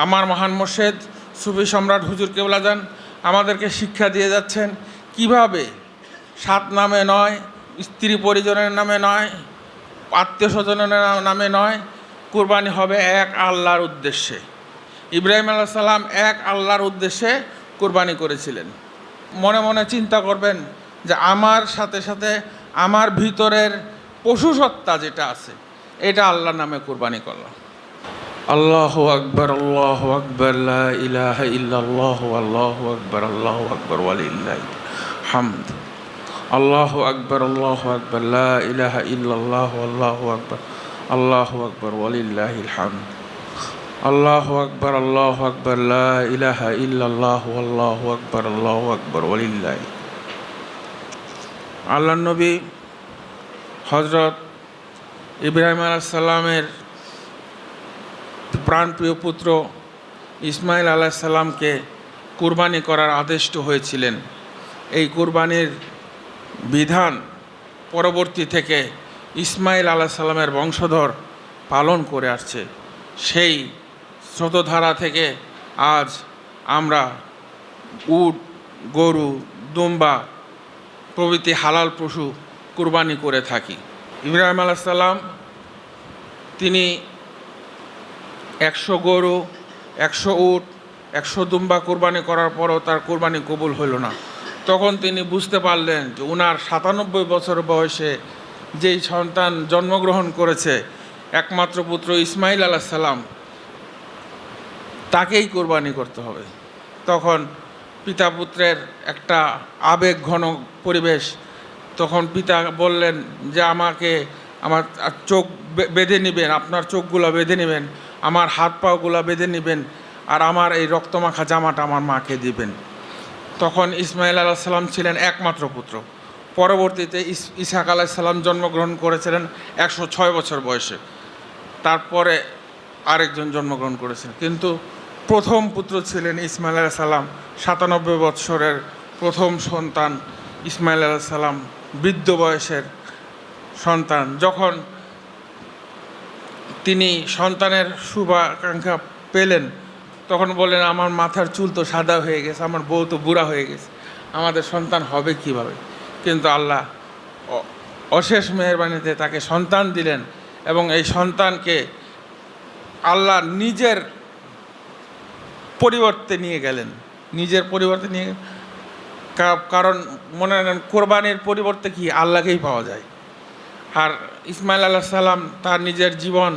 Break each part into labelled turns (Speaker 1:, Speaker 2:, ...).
Speaker 1: আমার মহান মুর্শিদ সুফি সম্রাট হুজুর কেবলা যান আমাদেরকে শিক্ষা দিয়ে যাচ্ছেন কিভাবে সাত নামে নয়, স্ত্রী পরিজনের নামে নয়, আত্মীয় স্বজনের নামে নয়, কুরবানি হবে এক আল্লাহর উদ্দেশ্যে। ইব্রাহিম আলাইহিস সালাম এক আল্লাহর উদ্দেশ্যে কুরবানি করেছিলেন। মনে মনে চিন্তা করবেন যে আমার সাথে সাথে আমার ভিতরের পশু সত্তা যেটা আছে এটা আল্লাহর নামে কুরবানি করলাম। আল্লাহু আকবার, আল্লাহু আকবার, লা ইলাহা ইল্লাল্লাহ, আল্লাহু আকবার, আল্লাহু আকবার, ওয়ালিল্লাহিল হামদ। আল্লাহু আকবার, আল্লাহু আকবার, লা ইলাহা ইল্লাল্লাহ, আল্লাহু আকবার, আল্লাহু আকবার, ওয়ালিল্লাহিল হামদ। আল্লাহু আকবার, আল্লাহু আকবার, লা ইলাহা ইল্লাল্লাহ, আল্লাহু আকবার, আল্লাহু আকবার, ওয়ালিল্লাহ। আল্লাহর নবী হযরত ইব্রাহিম আলাইহিস সালামের প্রাণপ্রিয় পুত্র ইসমাইল আলাইহিস সালামকে কুরবানি করার আদেষ্ট হয়েছিলেন। এই কুরবানির বিধান পরবর্তী থেকে ইসমাইল আলাইহিস সালামের বংশধর পালন করে আসছে। সেই স্রোতধারা থেকে আজ আমরা উট, গরু, দুম্বা প্রভৃতি হালাল পশু কুরবানি করে থাকি। ইব্রাহিম আলাইহিস সালাম তিনি 100 গরু, 100 উট, 100 দুম্বা কুরবানি করার পরও তার কুরবানি কবুল হইল না। তখন তিনি বুঝতে পারলেন যে ওনার 97 বছর বয়সে যেই সন্তান জন্মগ্রহণ করেছে একমাত্র পুত্র ইসমাইল আলাইহিস সালাম, তাকেই কুরবানি করতে হবে। তখন পিতা পুত্রের একটা আবেগ ঘন পরিবেশ। তখন পিতা বললেন যে আমাকে আমার চোখ বেঁধে নেবেন, আপনার চোখগুলো বেঁধে নেবেন, আমার হাত পাগুলো বেঁধে নেবেন, আর আমার এই রক্তমাখা জামাটা আমার মাকে দিবেন। তখন ইসমাইল আলাইহিস সালাম ছিলেন একমাত্র পুত্র। পরবর্তীতে ইসহাক আলাইহিস সালাম জন্মগ্রহণ করেছিলেন 106 বছর বয়সে। তারপরে আরেকজন জন্মগ্রহণ করেছেন, কিন্তু প্রথম পুত্র ছিলেন ইসমাইল আলাইহিস সালাম। 97 বছরের প্রথম সন্তান ইসমাইল আলাইহিস সালাম, বৃদ্ধ বয়সের সন্তান। যখন তিনি সন্তানের শুভাকাঙ্ক্ষা পেলেন তখন বললেন আমার মাথার চুল তো সাদা হয়ে গেছে, আমার বউ তো বুড়া হয়ে গেছে, আমাদের সন্তান হবে কিভাবে? কিন্তু আল্লাহ অশেষ মেহেরবানিতে তাকে সন্তান দিলেন এবং এই সন্তানকে আল্লাহ নিজের পরিবর্তে নিয়ে গেলেন। কারণ মনে রাখেন কোরবানির পরিবর্তে কি আল্লাহকেই পাওয়া যায়। আর ইসমাইল আলাইহিস সালাম তার নিজের জীবন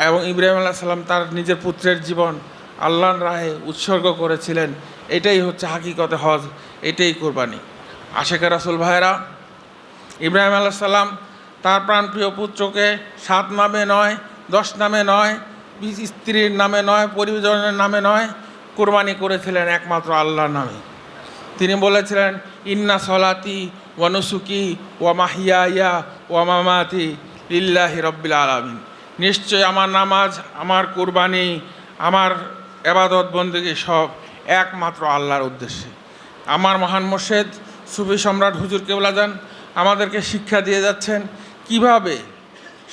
Speaker 1: এবং ইব্রাহিম আলাইহিস সালাম তার নিজের পুত্রের জীবন আল্লাহর রাহে উৎসর্গ করেছিলেন। এটাই হচ্ছে হাকিকতে হজ, এটাই কোরবানি। আশেকে রাসূল ভাইরা, ইব্রাহিম আলাইহিস সালাম তার প্রাণপ্রিয় পুত্রকে 7 নামে নয়, 10 নামে নয়, স্ত্রীর নামে নয়, পরিজনের নামে নয়, কোরবানি করেছিলেন একমাত্র আল্লাহর নামে। তিনি বলেছিলেন ইন্না সলাতি ওয়া নুসুকি ওয়া মাহিয়ায়া ওয়া মামাতি লিল্লাহি রাব্বিল আলামিন। নিশ্চয় আমার নামাজ, আমার কুরবানি, আমার ইবাদত বন্দেগী সব একমাত্র আল্লাহর উদ্দেশ্যে। আমার মহান মুর্শিদ সুফি সম্রাট হুজুর কেবলা যান আমাদেরকে শিক্ষা দিয়ে যাচ্ছেন কিভাবে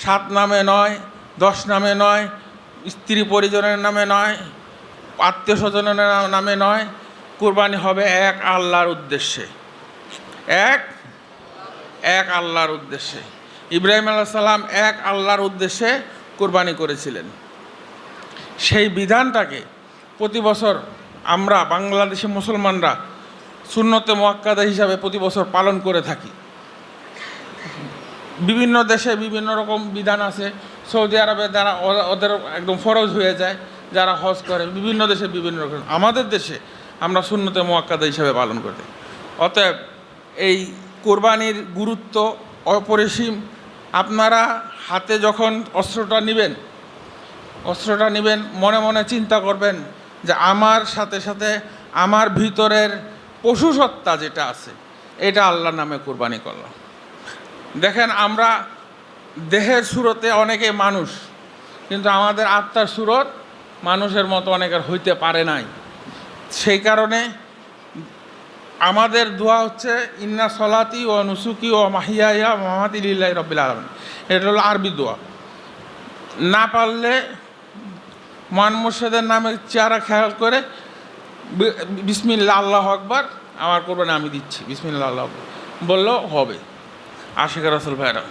Speaker 1: 7 নামে নয়, 10 নামে নয়, স্ত্রী পরিজনের নামে নয়, আত্মীয় স্বজনের নামে নয়, কুরবানি হবে এক আল্লাহর উদ্দেশ্যে। এক আল্লাহর উদ্দেশ্যে। ইব্রাহিম আলাইহিস সালাম এক আল্লাহর উদ্দেশ্যে কুরবানি করেছিলেন। সেই বিধানটাকে প্রতি বছর আমরা বাংলাদেশি মুসলমানরা সুন্নতে মুআক্কাদা হিসাবে প্রতি বছর পালন করে থাকি। বিভিন্ন দেশে বিভিন্ন রকম বিধান আছে। সৌদি আরবে যারা ওদের একদম ফরজ হয়ে যায়, যারা হজ করে, বিভিন্ন দেশে বিভিন্ন রকম। আমাদের দেশে আমরা সুন্নতে মুআক্কাদা হিসাবে পালন করে থাকি। অতএব এই কোরবানির গুরুত্ব অপরিসীম। আপনারা হাতে যখন অস্ত্রটা নেবেন মনে মনে চিন্তা করবেন যে আমার সাথে সাথে আমার ভিতরের পশু সত্তা যেটা আছে এটা আল্লাহর নামে কোরবানি করলাম। দেখেন, আমরা দেহের সুরতে অনেকে মানুষ, কিন্তু আমাদের আত্মার সুরত মানুষের মতো অনেকের হইতে পারে নাই। সেই কারণে আমাদের দোয়া হচ্ছে ইন্না সলাতি ও নুসুকি ও মাহিয়ায়া মামাতি লিল্লাহি রাব্বিল আলামিন। এটা হলো আরবি দোয়া। না পারলে মহান মুর্শিদের নামে চেহারা খেয়াল করে বিসমিল্লাহ আল্লাহ আকবার, আমার কোরবানি আমি দিচ্ছি, বিসমিল্লাহ আল্লাহ আকবার বললেও হবে। আশিক রাসূল ভাইরা,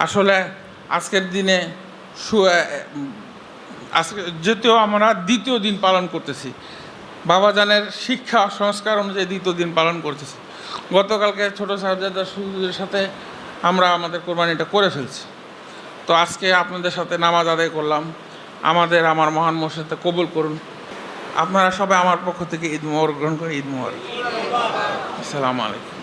Speaker 1: আসলে আজকের দিনে আজকে যদিও আমরা দ্বিতীয় দিন পালন করতেছি, বাবাজানের শিক্ষা সংস্কার অনুযায়ী দ্বিতীয় দিন পালন করতেছি। গতকালকে ছোটো সাহেবজাদা সুদের সাথে আমরা আমাদের কোরবানিটা করে ফেলছি। তো আজকে আপনাদের সাথে নামাজ আদায় করলাম। আমার মহান মুর্শিদকে কবুল করুন। আপনারা সবাই আমার পক্ষ থেকে ঈদ মোবারক গ্রহণ করে ঈদ মোবারক। আসসালামু আলাইকুম।